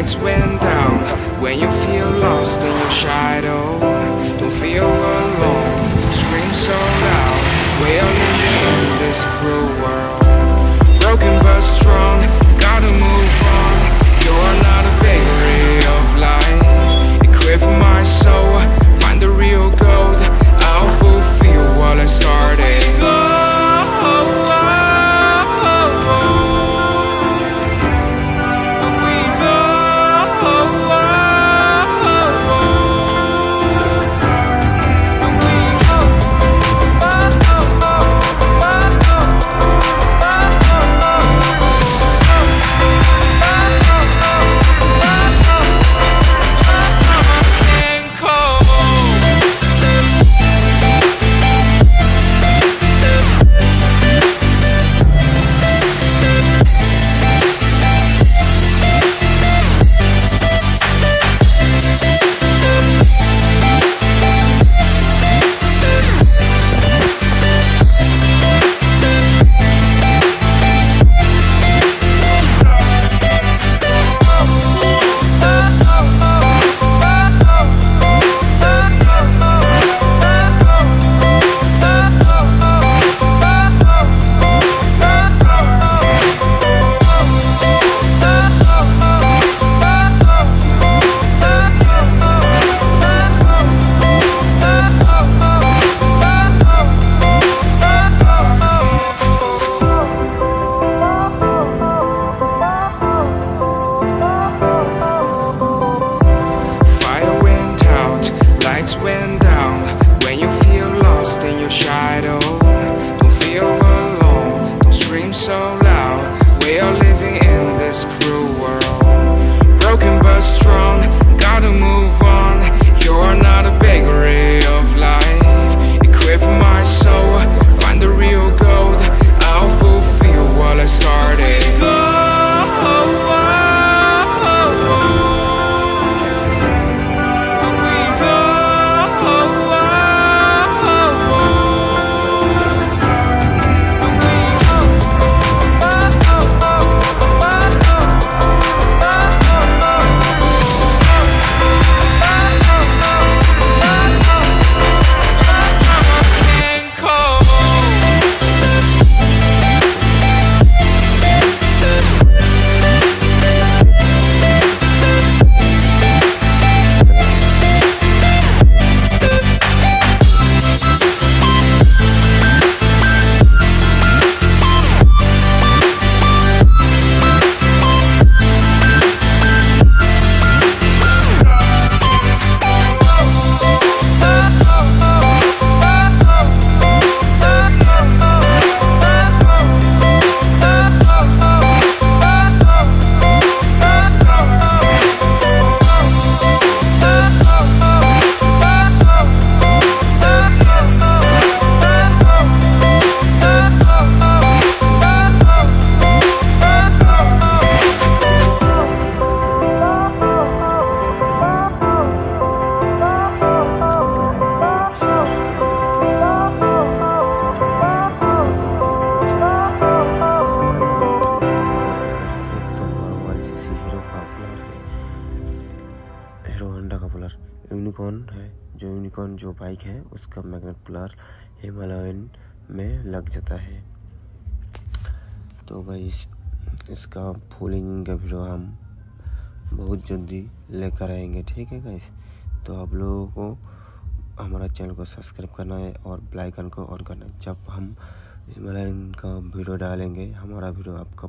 lights went down. When you feel lost in your shadow, don't feel alone, don't scream so loud. We are living in this cruel world, broken but strong, gotta move on. You're not a bakery of life, equip my soul, find the real gold. I'll fulfill what I started. Went down. When you feel lost in your shadow, don't feel alone, don't scream so loud. We are living in this cruel world, broken but strong, gotta move on. You're not a bakery of life, equip my soul, find the real gold. I'll fulfill what I started. Unicorn जो bike है उसका magnet pillar Himalayan में लग जाता है। तो भाई इसका फुल इंजन का वीडियो हम बहुत जल्दी लेकर आएंगे, ठीक है गाइस। तो आप लोगों को हमारा चैनल को सब्सक्राइब करना है और बेल आइकन को ऑन करना है। जब हम हिमालयन का वीडियो डालेंगे हमारा वीडियो आपका